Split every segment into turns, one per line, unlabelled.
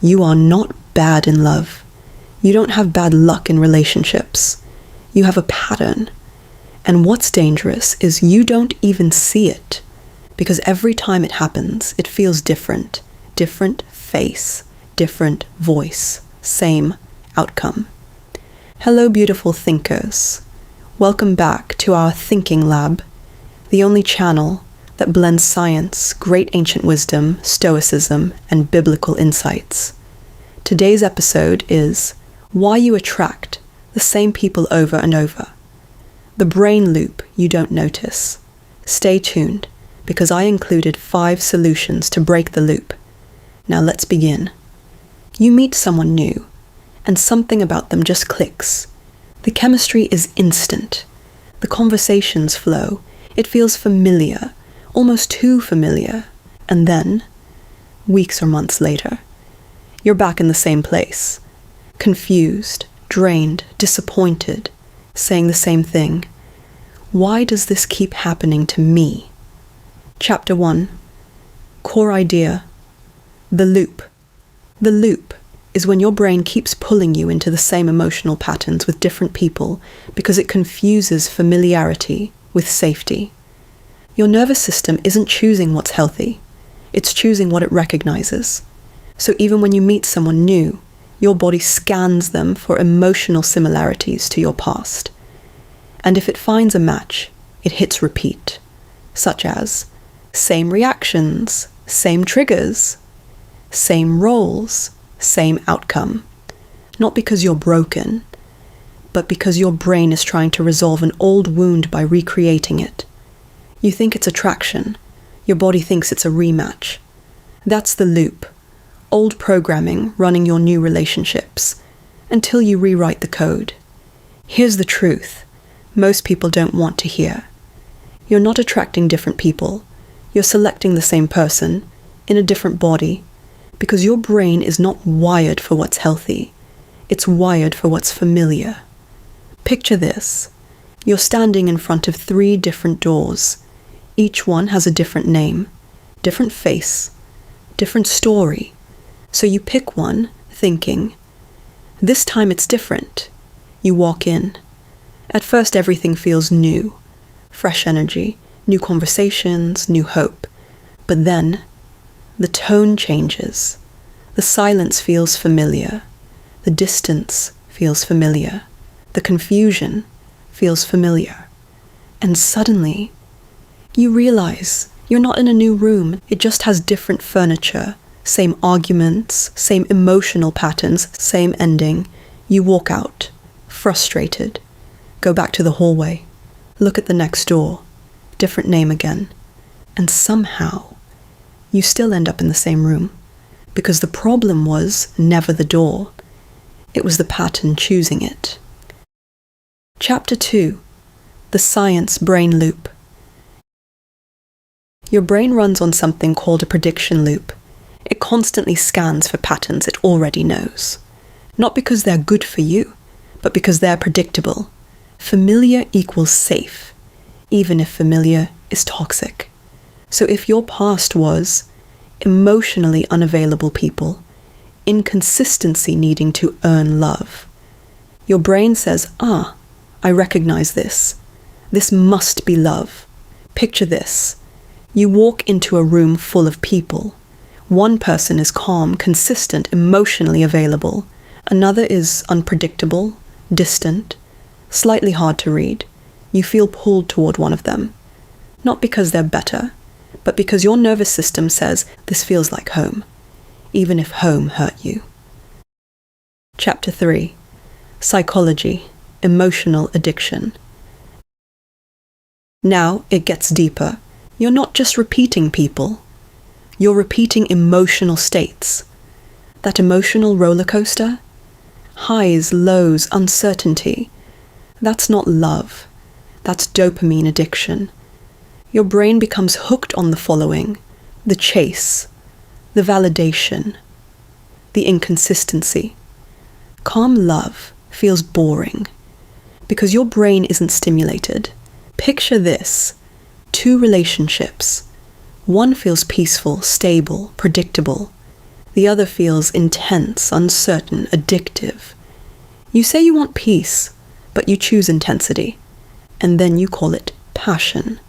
You are not bad in love. You don't have bad luck in relationships. You have a pattern. And what's dangerous is you don't even see it, because every time it happens, it feels different. Different face, different voice, same outcome. Hello, beautiful thinkers. Welcome back to our Thinking Lab, the only channel that blends science, great ancient wisdom, stoicism, and biblical insights. Today's episode is why you attract the same people over and over. The brain loop you don't notice. Stay tuned, because I included 5 solutions to break the loop. Now let's begin. You meet someone new, and something about them just clicks. The chemistry is instant. The conversations flow. It feels familiar, almost too familiar. And then, weeks or months later, you're back in the same place. Confused, drained, disappointed, saying the same thing. Why does this keep happening to me? Chapter 1. Core idea. The loop. The loop is when your brain keeps pulling you into the same emotional patterns with different people because it confuses familiarity with safety. Your nervous system isn't choosing what's healthy. It's choosing what it recognizes. So even when you meet someone new, your body scans them for emotional similarities to your past. And if it finds a match, it hits repeat, such as same reactions, same triggers, same roles, same outcome. Not because you're broken, but because your brain is trying to resolve an old wound by recreating it. You think it's attraction. Your body thinks it's a rematch. That's the loop. Old programming running your new relationships, until you rewrite the code. Here's the truth most people don't want to hear. You're not attracting different people. You're selecting the same person in a different body, because your brain is not wired for what's healthy. It's wired for what's familiar. Picture this. You're standing in front of 3 different doors. Each one has a different name, different face, different story. So you pick one, thinking, this time it's different. You walk in. At first everything feels new. Fresh energy, new conversations, new hope. But then, the tone changes. The silence feels familiar. The distance feels familiar. The confusion feels familiar. And suddenly, you realize you're not in a new room. It just has different furniture, same arguments, same emotional patterns, same ending. You walk out, frustrated. Go back to the hallway. Look at the next door. Different name again. And somehow, you still end up in the same room, because the problem was never the door. It was the pattern choosing it. Chapter 2. The science brain loop. Your brain runs on something called a prediction loop. It constantly scans for patterns it already knows. Not because they're good for you, but because they're predictable. Familiar equals safe, even if familiar is toxic. So if your past was emotionally unavailable people, inconsistency needing to earn love, your brain says, I recognize this. This must be love. Picture this. You walk into a room full of people. One person is calm, consistent, emotionally available. Another is unpredictable, distant, slightly hard to read. You feel pulled toward one of them. Not because they're better, but because your nervous system says this feels like home, even if home hurt you. Chapter 3. Psychology, emotional addiction. Now it gets deeper. You're not just repeating people. You're repeating emotional states. That emotional roller coaster? Highs, lows, uncertainty. That's not love. That's dopamine addiction. Your brain becomes hooked on the following: the chase, the validation, the inconsistency. Calm love feels boring because your brain isn't stimulated. Picture this: 2 relationships. One feels peaceful, stable, predictable. The other feels intense, uncertain, addictive. You say you want peace, but you choose intensity, and then you call it passion.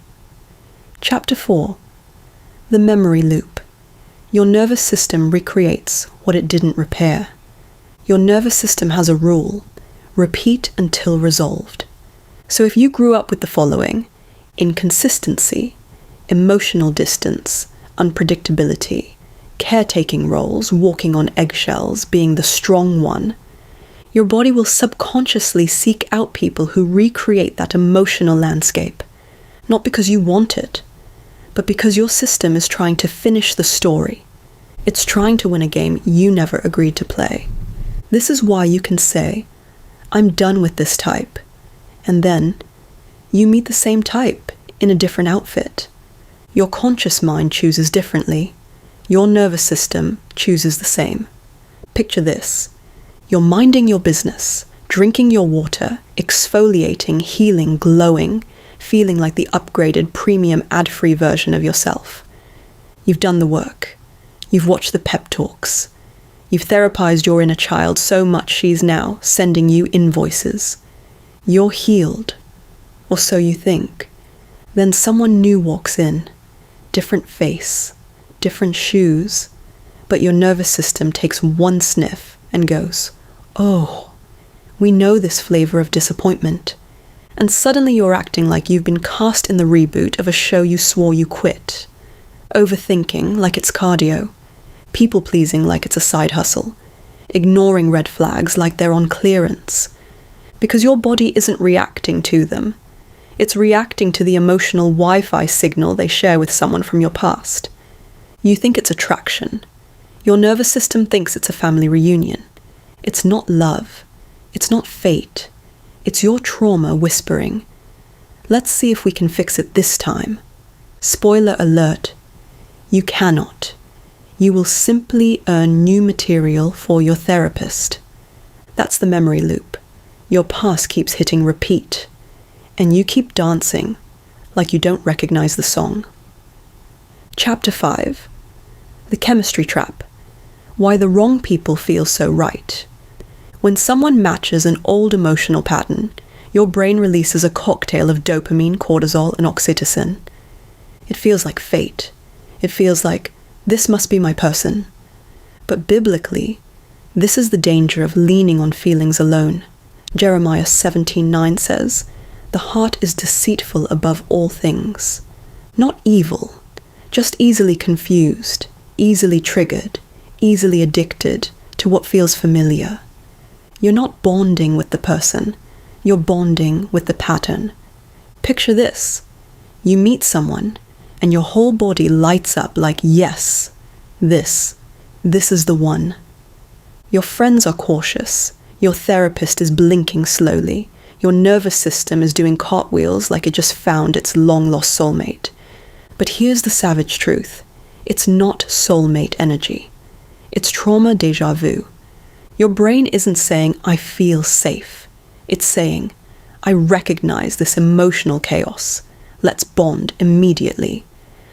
Chapter 4. The memory loop. Your nervous system recreates what it didn't repair. Your nervous system has a rule: repeat until resolved. So if you grew up with the following: inconsistency, emotional distance, unpredictability, caretaking roles, walking on eggshells, being the strong one, your body will subconsciously seek out people who recreate that emotional landscape, not because you want it, but because your system is trying to finish the story. It's trying to win a game you never agreed to play. This is why you can say, "I'm done with this type," and then you meet the same type in a different outfit. Your conscious mind chooses differently. Your nervous system chooses the same. Picture this. You're minding your business, drinking your water, exfoliating, healing, glowing, feeling like the upgraded premium ad-free version of yourself. You've done the work. You've watched the pep talks. You've therapized your inner child so much she's now sending you invoices. You're healed, or so you think. Then someone new walks in. Different face, different shoes, but your nervous system takes one sniff and goes, "Oh, we know this flavor of disappointment." And suddenly you're acting like you've been cast in the reboot of a show you swore you quit. Overthinking like it's cardio. People-pleasing like it's a side hustle. Ignoring red flags like they're on clearance. Because your body isn't reacting to them. It's reacting to the emotional Wi-Fi signal they share with someone from your past. You think it's attraction. Your nervous system thinks it's a family reunion. It's not love. It's not fate. It's your trauma whispering. Let's see if we can fix it this time. Spoiler alert. You cannot. You will simply earn new material for your therapist. That's the memory loop. Your past keeps hitting repeat, and you keep dancing like you don't recognize the song. Chapter 5. The chemistry trap. Why the wrong people feel so right. When someone matches an old emotional pattern, your brain releases a cocktail of dopamine, cortisol, and oxytocin. It feels like fate. It feels like, this must be my person. But biblically, this is the danger of leaning on feelings alone. Jeremiah 17:9 says, "The heart is deceitful above all things." Not evil, just easily confused, easily triggered, easily addicted to what feels familiar. You're not bonding with the person, you're bonding with the pattern. Picture this. You meet someone, and your whole body lights up like, yes, this is the one. Your friends are cautious. Your therapist is blinking slowly. Your nervous system is doing cartwheels like it just found its long-lost soulmate. But here's the savage truth. It's not soulmate energy. It's trauma déjà vu. Your brain isn't saying, "I feel safe." It's saying, "I recognize this emotional chaos. Let's bond immediately."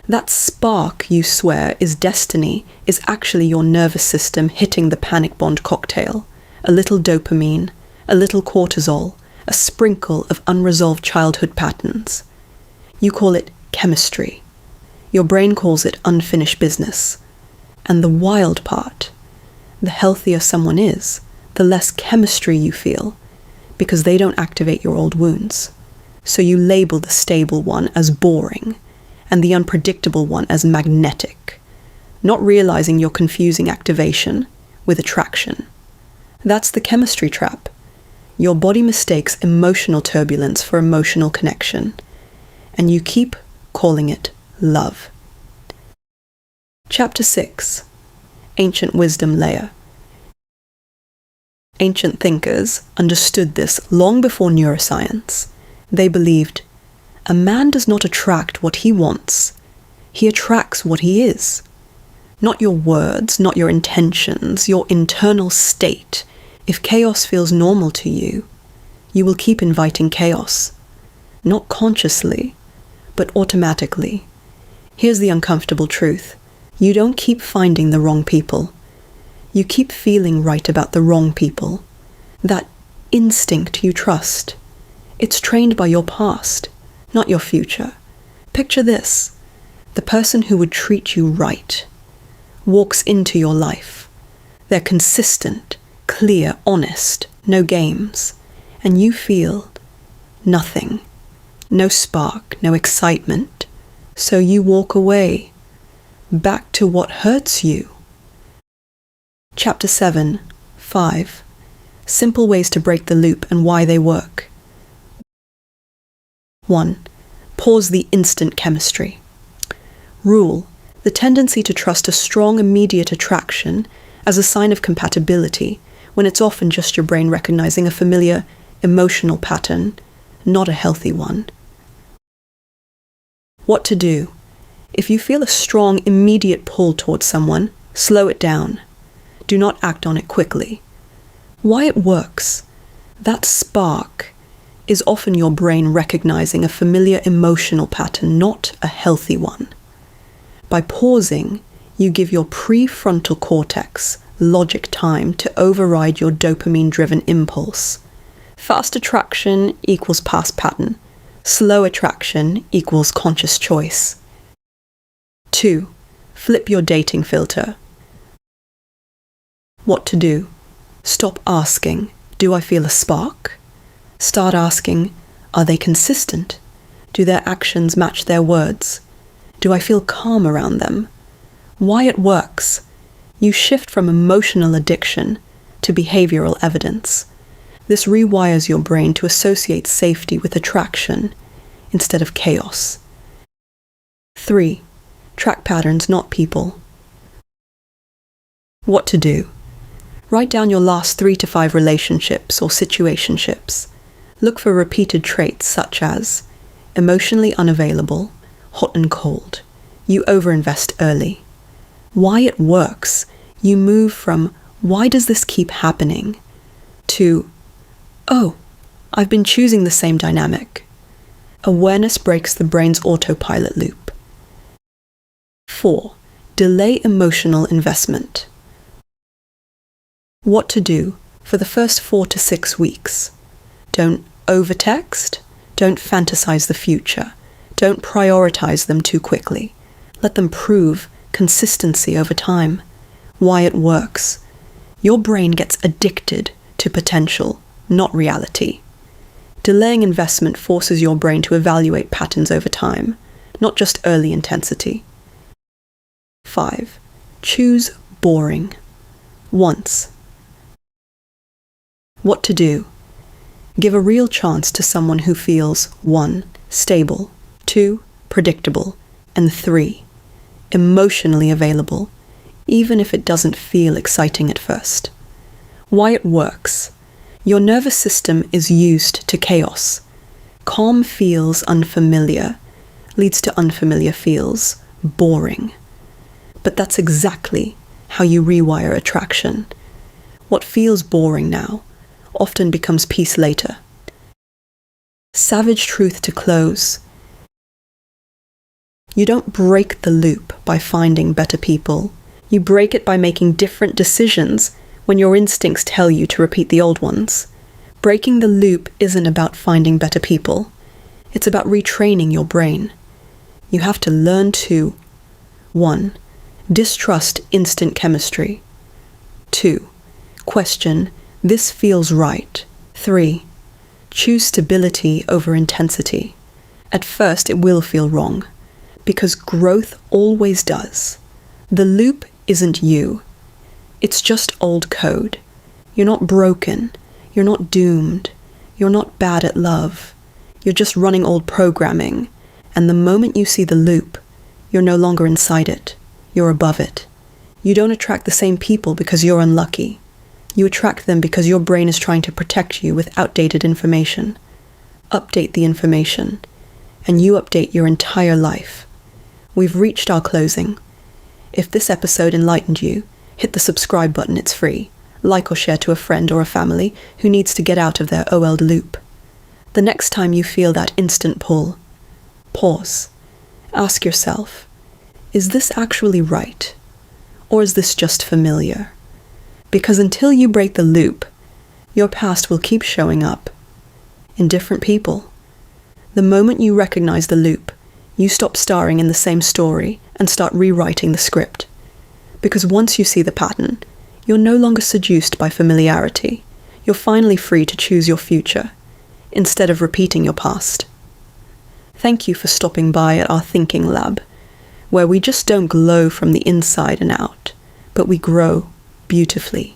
That spark you swear is destiny is actually your nervous system hitting the panic bond cocktail. A little dopamine, a little cortisol, a sprinkle of unresolved childhood patterns. You call it chemistry. Your brain calls it unfinished business. And the wild part, the healthier someone is, the less chemistry you feel, because they don't activate your old wounds. So you label the stable one as boring, and the unpredictable one as magnetic, not realizing you're confusing activation with attraction. That's the chemistry trap. Your body mistakes emotional turbulence for emotional connection, and you keep calling it love. Chapter 6. Ancient wisdom layer. Ancient thinkers understood this long before neuroscience. They believed, a man does not attract what he wants. He attracts what he is. Not your words, not your intentions, your internal state. If chaos feels normal to you, you will keep inviting chaos. Not consciously, but automatically. Here's the uncomfortable truth. You don't keep finding the wrong people. You keep feeling right about the wrong people. That instinct you trust. It's trained by your past, not your future. Picture this. The person who would treat you right walks into your life. They're consistent, clear, honest, no games. And you feel nothing. No spark, no excitement. So you walk away, back to what hurts you. Chapter 7, 5. Simple ways to break the loop and why they work. 1. Pause the instant chemistry. Rule: the tendency to trust a strong immediate attraction as a sign of compatibility when it's often just your brain recognizing a familiar emotional pattern, not a healthy one. What to do? If you feel a strong immediate pull towards someone, slow it down. Do not act on it quickly. Why it works? That spark is often your brain recognizing a familiar emotional pattern, not a healthy one. By pausing, you give your prefrontal cortex logic time to override your dopamine-driven impulse. Fast attraction equals past pattern. Slow attraction equals conscious choice. 2. Flip your dating filter. What to do? Stop asking, do I feel a spark? Start asking, are they consistent? Do their actions match their words? Do I feel calm around them? Why it works? You shift from emotional addiction to behavioral evidence. This rewires your brain to associate safety with attraction instead of chaos. 3. Track patterns, not people. What to do? Write down your last 3 to 5 relationships or situationships. Look for repeated traits such as emotionally unavailable, hot and cold. You overinvest early. Why it works? You move from why does this keep happening to oh, I've been choosing the same dynamic. Awareness breaks the brain's autopilot loop. 4. Delay emotional investment. What to do for the first 4 to 6 weeks? Don't overtext. Don't fantasize the future. Don't prioritize them too quickly. Let them prove consistency over time. Why it works. Your brain gets addicted to potential, not reality. Delaying investment forces your brain to evaluate patterns over time, not just early intensity. 5. Choose boring. Once. What to do? Give a real chance to someone who feels 1. Stable, 2. Predictable, and 3. Emotionally available, even if it doesn't feel exciting at first. Why it works? Your nervous system is used to chaos. Calm feels unfamiliar, leads to unfamiliar feels, boring. But that's exactly how you rewire attraction. What feels boring now often becomes peace later. Savage truth to close. You don't break the loop by finding better people. You break it by making different decisions when your instincts tell you to repeat the old ones. Breaking the loop isn't about finding better people. It's about retraining your brain. You have to learn to 1. Distrust instant chemistry. 2. Question, this feels right. 3. Choose stability over intensity. At first it will feel wrong, because growth always does. The loop isn't you. It's just old code. You're not broken. You're not doomed. You're not bad at love. You're just running old programming, and the moment you see the loop, you're no longer inside it. You're above it. You don't attract the same people because you're unlucky. You attract them because your brain is trying to protect you with outdated information. Update the information, and you update your entire life. We've reached our closing. If this episode enlightened you, hit the subscribe button, it's free. Like or share to a friend or a family who needs to get out of their old loop. The next time you feel that instant pull, pause. Ask yourself, is this actually right? Or is this just familiar? Because until you break the loop, your past will keep showing up in different people. The moment you recognize the loop, you stop starring in the same story and start rewriting the script. Because once you see the pattern, you're no longer seduced by familiarity. You're finally free to choose your future, instead of repeating your past. Thank you for stopping by at our thinking lab, where we just don't glow from the inside and out, but we grow beautifully.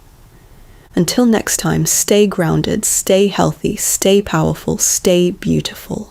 Until next time, stay grounded, stay healthy, stay powerful, stay beautiful.